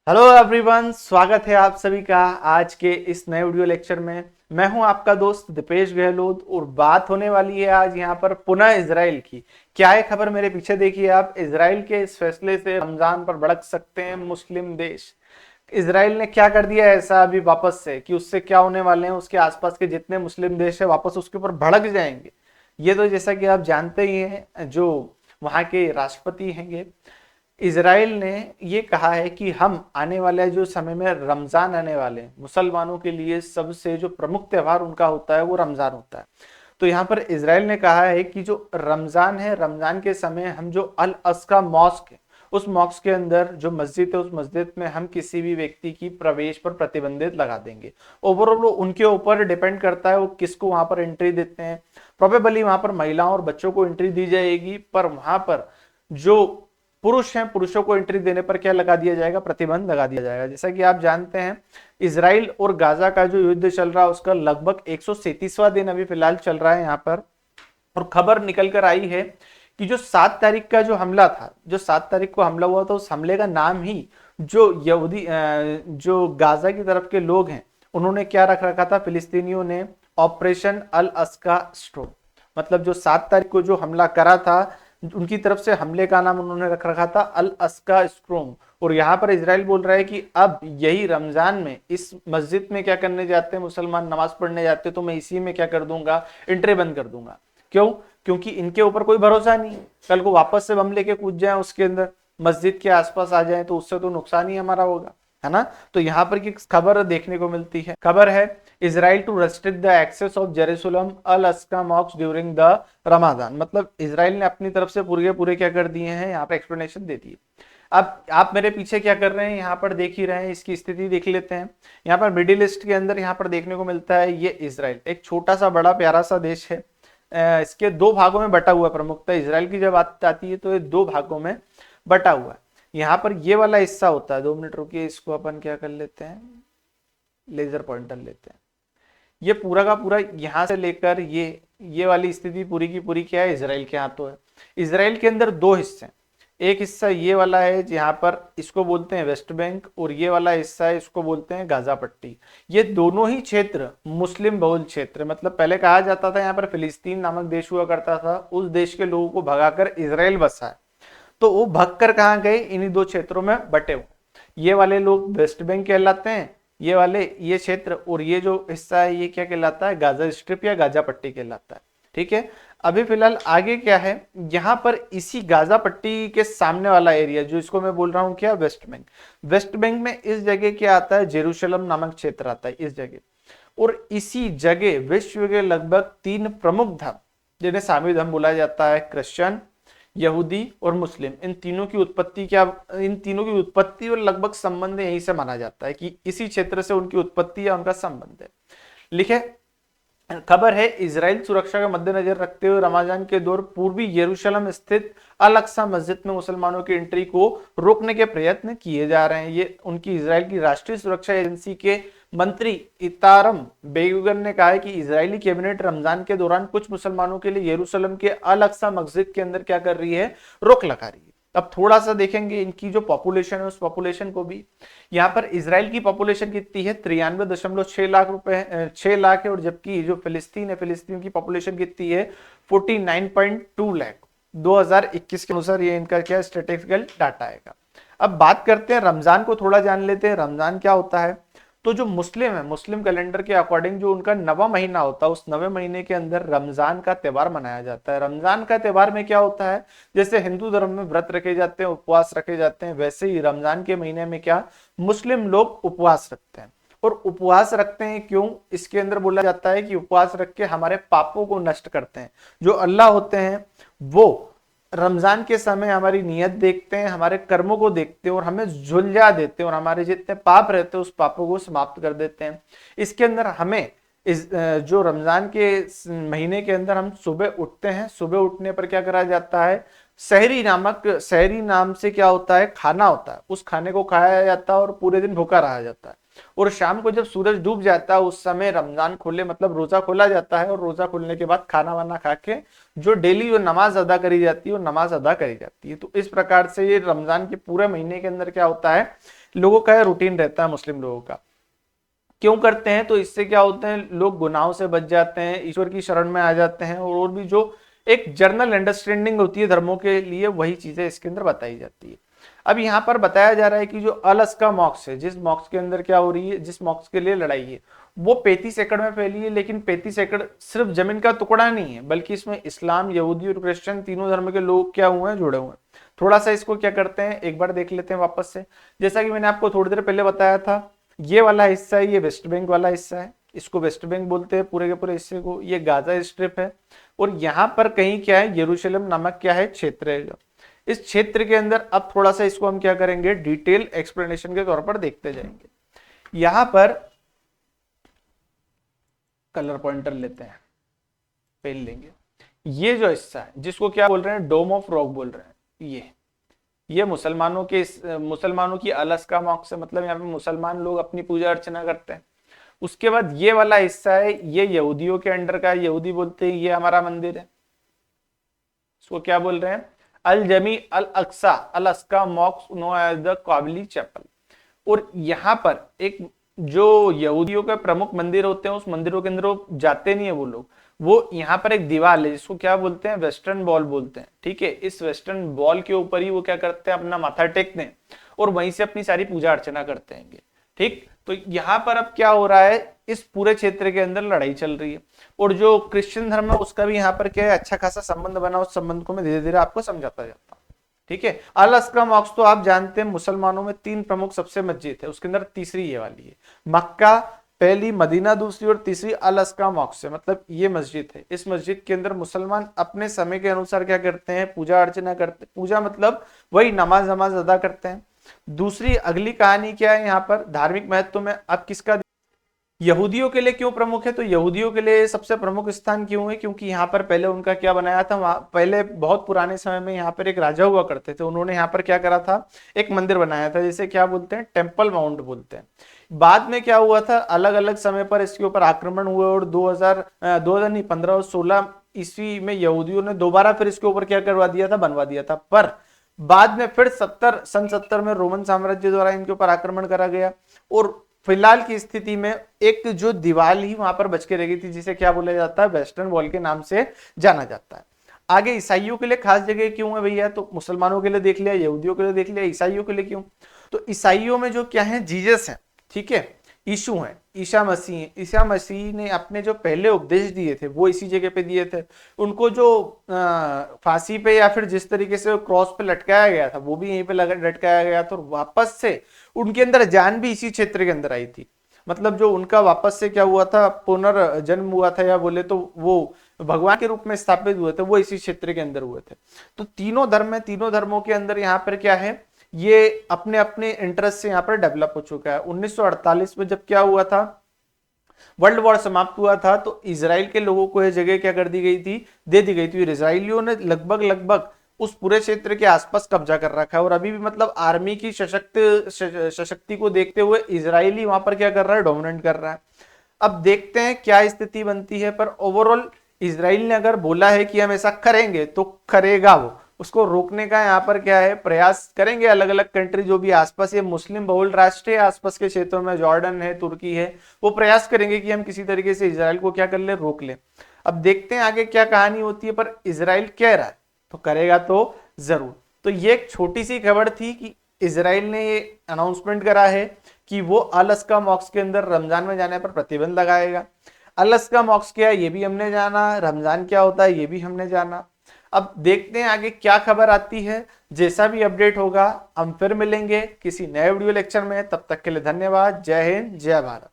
Hello everyone, स्वागत है आप सभी का आज के इस नए वीडियो लेक्चर में। मैं हूं आपका दोस्त दीपेश गहलोत और बात होने वाली है आज यहां पर पुनः इजराइल की। क्या है खबर, मेरे पीछे देखिए आप। इजराइल के इस फैसले से रमजान पर भड़क सकते हैं मुस्लिम देश। इजराइल ने क्या कर दिया ऐसा अभी वापस से कि उससे क्या होने वाले हैं, उसके आसपास के जितने मुस्लिम देश है वापस उसके ऊपर भड़क जाएंगे। ये तो जैसा कि आप जानते ही हैं, जो वहां के राष्ट्रपति हैं, इजराइल ने ये कहा है कि हम आने वाले जो समय में रमजान आने वाले हैं, मुसलमानों के लिए सबसे जो प्रमुख त्योहार उनका होता है वो रमजान होता है। तो यहाँ पर इजराइल ने कहा है कि जो रमजान है, रमजान के समय हम जो अल अस्का मॉस्क है, उस मॉस्क के अंदर जो मस्जिद है, उस मस्जिद में हम किसी भी व्यक्ति की प्रवेश पर प्रतिबंधित लगा देंगे। ओवरऑल उनके ऊपर डिपेंड करता है वो किसको वहां पर एंट्री देते हैं। प्रोबेबली वहां पर महिलाओं और बच्चों को एंट्री दी जाएगी, पर वहां पर जो पुरुष हैं, पुरुषों को एंट्री देने पर क्या लगा दिया जाएगा, प्रतिबंध लगा दिया जाएगा। जैसा कि आप जानते हैं, इसराइल और गाजा का जो युद्ध चल रहा है उसका लगभग 137वां दिन अभी फिलहाल चल रहा है यहाँ पर। और खबर निकल कर आई है कि जो 7 तारीख का जो हमला था, जो 7 तारीख को हमला हुआ था, उस हमले का नाम ही जो यहूदी जो गाजा की तरफ के लोग हैं उन्होंने क्या रख रखा था, फिलिस्तीनियों ने, ऑपरेशन अल अस्का स्ट्रोम। मतलब जो 7 तारीख को जो हमला करा था, उनकी तरफ से हमले का नाम उन्होंने रख रखा था अल अस्का स्ट्रोम। और यहाँ पर इजराइल बोल रहा है कि अब यही रमजान में इस मस्जिद में क्या करने जाते हैं मुसलमान, नमाज पढ़ने जाते हैं, तो मैं इसी में क्या कर दूंगा, एंट्री बंद कर दूंगा। क्यों? क्योंकि इनके ऊपर कोई भरोसा नहीं है, कल को वापस से बम लेके कूद जाए उसके अंदर, मस्जिद के आसपास आ जाए, तो उससे तो नुकसान ही हमारा होगा, है ना। तो यहाँ पर की खबर देखने को मिलती है, खबर है Israel to restrict the access of Jerusalem Al अस्का मॉस्क ड्यूरिंग द रमादान। मतलब इजराइल ने अपनी तरफ से पूरे पूरे क्या कर दिए हैं, यहाँ पर एक्सप्लेनेशन दे दी है। अब आप मेरे पीछे क्या कर रहे हैं, यहाँ पर देख ही रहे हैं, इसकी स्थिति देख लेते हैं। यहाँ पर मिडिल ईस्ट के अंदर यहाँ पर देखने को मिलता है, ये इजराइल एक छोटा सा बड़ा प्यारा सा देश है। इसके दो भागों में बटा हुआ है। प्रमुखता इजराइल की जब बात आती है तो ये दो भागों में बटा हुआ है। यहाँ पर ये वाला हिस्सा होता है, 2 मिनट रुकिए, इसको अपन क्या कर लेते हैं, लेजर पॉइंटर लेते हैं। ये पूरा का पूरा यहां से लेकर ये वाली स्थिति पूरी की पूरी क्या है, इजराइल के हाथों है। इजराइल के अंदर दो हिस्से हैं। एक हिस्सा ये वाला है जहां पर इसको बोलते हैं वेस्ट बैंक, और ये वाला हिस्सा है इसको बोलते हैं गाजा पट्टी। ये दोनों ही क्षेत्र मुस्लिम बहुल क्षेत्र, मतलब पहले कहा जाता था यहाँ पर फिलिस्तीन नामक देश हुआ करता था, उस देश के लोगों को भगाकर इजराइल बसा है। तो वो भगकर कहाँ गए, इन्हीं दो क्षेत्रों में बटे हुए। ये वाले लोग वेस्ट बैंक कहलाते हैं, ये वाले ये क्षेत्र, और ये जो हिस्सा है ये क्या कहलाता है, गाजा स्ट्रिप या गाजा पट्टी कहलाता है। ठीक है। अभी फिलहाल आगे क्या है, यहां पर इसी गाजा पट्टी के सामने वाला एरिया जो इसको मैं बोल रहा हूं क्या, वेस्ट बैंक। वेस्ट बैंक में इस जगह क्या आता है, जेरूशलम नामक क्षेत्र आता है इस जगह। और इसी जगह विश्व के लगभग 3 प्रमुख धर्म, जिन्हें सामी धर्म बोला जाता है, क्रिश्चियन, यहूदी और मुस्लिम, इन तीनों की उत्पत्ति क्या, इन तीनों की उत्पत्ति और लगभग संबंध यहीं से माना जाता है कि इसी क्षेत्र से उनकी उत्पत्ति या उनका संबंध है। लिखे खबर है, इजराइल सुरक्षा का मद्देनजर रखते हुए रमजान के दौर पूर्वी यरूशलेम स्थित अल अक्सा मस्जिद में मुसलमानों की एंट्री को रोकने के प्रयत्न किए जा रहे हैं। ये उनकी इजराइल की राष्ट्रीय सुरक्षा एजेंसी के मंत्री इतारम बेगुगन ने कहा है कि इजरायली कैबिनेट रमजान के दौरान कुछ मुसलमानों के लिए यरूशलेम के अल अक्सा मस्जिद के अंदर क्या कर रही है, रोक लगा रही है। अब थोड़ा सा देखेंगे इनकी जो पॉपुलेशन है उस पॉपुलेशन को भी। यहाँ पर इजराइल की पॉपुलेशन कितनी है, 93.6 लाख है, और जबकि जो फिलिस्तीन है, फिलिस्तीन की पॉपुलेशन कितनी है, 49.2 लाख। 2021 के अनुसार ये इनका क्या स्टैटिस्टिकल डाटा आएगा। अब बात करते हैं रमजान को, थोड़ा जान लेते हैं रमजान क्या होता है। तो जो मुस्लिम है, मुस्लिम कैलेंडर के अकॉर्डिंग जो उनका नवा महीना होता है, उस नवे महीने के अंदर रमजान का त्योहार मनाया जाता है। रमजान का त्योहार में क्या होता है, जैसे हिंदू धर्म में व्रत रखे जाते हैं, उपवास रखे जाते हैं, वैसे ही रमजान के महीने में क्या मुस्लिम लोग उपवास रखते हैं। और उपवास रखते हैं क्यों, इसके अंदर बोला जाता है कि उपवास रख के हमारे पापों को नष्ट करते हैं। जो अल्लाह होते हैं वो रमजान के समय हमारी नियत देखते हैं, हमारे कर्मों को देखते हैं और हमें झुलझा देते हैं, और हमारे जितने पाप रहते हैं उस पापों को समाप्त कर देते हैं। इसके अंदर हमें इस जो रमजान के महीने के अंदर हम सुबह उठते हैं, सुबह उठने पर क्या करा जाता है, सहरी नाम से क्या होता है, खाना होता है, उस खाने को खाया जाता है और पूरे दिन भूखा रहा जाता है। और शाम को जब सूरज डूब जाता है उस समय रमजान खोले मतलब रोजा खोला जाता है, और रोजा खोलने के बाद खाना वाना खा के जो डेली जो नमाज अदा करी जाती है वो नमाज अदा करी जाती है। तो इस प्रकार से ये रमजान के पूरे महीने के अंदर क्या होता है, लोगों का रूटीन रहता है मुस्लिम लोगों का। क्यों करते हैं, तो इससे क्या होते हैं, लोग गुनाहों से बच जाते हैं, ईश्वर की शरण में आ जाते हैं, और भी जो एक जनरल अंडरस्टैंडिंग होती है धर्मों के लिए वही चीजें इसके अंदर बताई जाती है। अब यहाँ पर बताया जा रहा है कि जो अलस्का मॉक्स है, जिस मॉक्स के अंदर क्या हो रही है, जिस मॉक्स के लिए लड़ाई है वो 35 एकड़ में फैली है। लेकिन 35 एकड़ सिर्फ जमीन का टुकड़ा नहीं है, बल्कि इसमें इस्लाम, यहूदी और क्रिश्चियन तीनों धर्म के लोग क्या हुए हैं, जुड़े हुए हैं। थोड़ा सा इसको क्या करते हैं, एक बार देख लेते हैं वापस से। जैसा कि मैंने आपको थोड़ी देर पहले बताया था, ये वाला हिस्सा है, ये वेस्ट बैंक वाला हिस्सा है, इसको वेस्ट बैंक बोलते हैं पूरे के पूरे हिस्से को। ये गाजा स्ट्रिप है, और यहाँ पर कहीं क्या है, यरूशलेम नामक क्या है, क्षेत्र है। इस क्षेत्र के अंदर अब थोड़ा सा इसको हम क्या करेंगे, डिटेल एक्सप्लेनेशन के तौर पर देखते जाएंगे। यहां पर कलर पॉइंटर लेते हैं, पेन लेंगे। ये जो हिस्सा है जिसको क्या बोल रहे हैं, डोम ऑफ रॉक बोल रहे हैं, ये मुसलमानों की अलस्का मॉक्स है, मतलब यहाँ पे मुसलमान लोग अपनी पूजा अर्चना करते हैं। उसके बाद ये वाला हिस्सा है, ये यहूदियों के अंडर का, यहूदी बोलते हैं ये हमारा मंदिर है, इसको क्या बोल रहे हैं, अल जमी अल अक्सा अल Aska मॉक्स no as the काबली chapel. और यहाँ पर एक जो यहूदियों के प्रमुख मंदिर होते हैं, उस मंदिरों के अंदर वो जाते नहीं है वो लोग, वो यहाँ पर एक दीवार है जिसको क्या बोलते हैं, वेस्टर्न वॉल बोलते हैं। ठीक है, इस वेस्टर्न वॉल के ऊपर ही वो क्या करते हैं, अपना माथा टेकते हैं और वहीं से अपनी सारी पूजा अर्चना करते हैं। ठीक, तो यहाँ पर अब क्या हो रहा है, इस पूरे क्षेत्र के अंदर लड़ाई चल रही है, और जो क्रिश्चियन धर्म है उसका भी यहाँ पर क्या है, अच्छा खासा संबंध बना। उस संबंध को मैं धीरे धीरे आपको समझाता जाता हूँ। ठीक है, अल अस्का मॉक्स तो आप जानते हैं मुसलमानों में 3 प्रमुख सबसे मस्जिद है, उसके अंदर तीसरी ये वाली है, मक्का पहली, मदीना दूसरी, और तीसरी अल अस्का मॉक्स है, मतलब ये मस्जिद है। इस मस्जिद के अंदर मुसलमान अपने समय के अनुसार क्या करते हैं, पूजा अर्चना करते हैं। पूजा मतलब वही नमाज अदा करते हैं। दूसरी अगली कहानी क्या है, यहाँ पर धार्मिक महत्व में अब किसका, यहूदियों के लिए क्यों प्रमुख है, तो यहूदियों के लिए सबसे प्रमुख स्थान क्यों है, क्योंकि यहाँ पर पहले उनका क्या बनाया था, वहां पहले बहुत पुराने समय में यहाँ पर एक राजा हुआ करते थे, उन्होंने यहाँ पर क्या करा था, एक मंदिर बनाया था, जिसे क्या बोलते हैं, टेम्पल माउंट बोलते हैं। बाद में क्या हुआ था, अलग अलग समय पर इसके ऊपर आक्रमण हुए, और 2000 नहीं 15 और 16 ईस्वी में यहूदियों ने दोबारा फिर इसके ऊपर क्या करवा दिया था, बनवा दिया था। पर बाद में फिर सन 70 में रोमन साम्राज्य द्वारा इनके ऊपर आक्रमण करा गया, और फिलहाल की स्थिति में एक जो दीवार ही वहां पर बच के रह गई थी, जिसे क्या बोला जाता है, वेस्टर्न वॉल के नाम से जाना जाता है। आगे ईसाइयों के लिए खास जगह क्यों है भैया, तो मुसलमानों के लिए देख लिया, यहूदियों के लिए देख लिया, ईसाइयों के लिए क्यों, तो ईसाइयों में जो क्या है, जीसस है, ठीक है, यीशु है, ईसा मसीह है। ईसा मसीह ने अपने जो पहले उपदेश दिए थे वो इसी जगह पे दिए थे। उनको जो फांसी पे या फिर जिस तरीके से क्रॉस पे लटकाया गया था वो भी यहीं पे लटकाया गया था, और वापस से उनके अंदर जान भी इसी क्षेत्र के अंदर आई थी। मतलब जो उनका वापस से क्या हुआ था, पुनर्जन्म हुआ था, या बोले तो वो भगवान के रूप में स्थापित हुए थे, वो इसी क्षेत्र के अंदर हुए थे। तो तीनों धर्म है, तीनों धर्मों के अंदर यहाँ पर क्या है, ये अपने अपने इंटरेस्ट से यहाँ पर डेवलप हो चुका है। 1948 में जब क्या हुआ था, वर्ल्ड वॉर समाप्त हुआ था, तो इजराइल के लोगों को यह जगह क्या कर दी गई थी, दे दी गई थी। इजराइलियों ने लगभग उस पूरे क्षेत्र के आसपास कब्जा कर रखा है, और अभी भी मतलब आर्मी की सशक्ति को देखते हुए इजरायली वहां पर क्या कर रहा है, डोमिनेट कर रहा है। अब देखते हैं क्या स्थिति बनती है, पर ओवरऑल इजराइल ने अगर बोला है कि हम ऐसा करेंगे तो करेगा, वो उसको रोकने का यहाँ पर क्या है, प्रयास करेंगे। अलग अलग कंट्री जो भी आसपास, ये मुस्लिम बहुल राष्ट्र है, आसपास के क्षेत्रों में जॉर्डन है, तुर्की है, वो प्रयास करेंगे कि हम किसी तरीके से इजराइल को क्या कर ले, रोक ले। अब देखते हैं आगे क्या कहानी होती है, पर इजराइल कह रहा है तो करेगा तो जरूर। तो ये एक छोटी सी खबर थी कि इजराइल ने ये अनाउंसमेंट करा है कि वो अल अस्का मॉक्स के अंदर रमजान में जाने पर प्रतिबंध लगाएगा। अल अस्का मॉक्स क्या है ये भी हमने जाना, रमजान क्या होता है ये भी हमने जाना। अब देखते हैं आगे क्या खबर आती है। जैसा भी अपडेट होगा हम फिर मिलेंगे किसी नए वीडियो लेक्चर में। तब तक के लिए धन्यवाद। जय हिंद, जय भारत।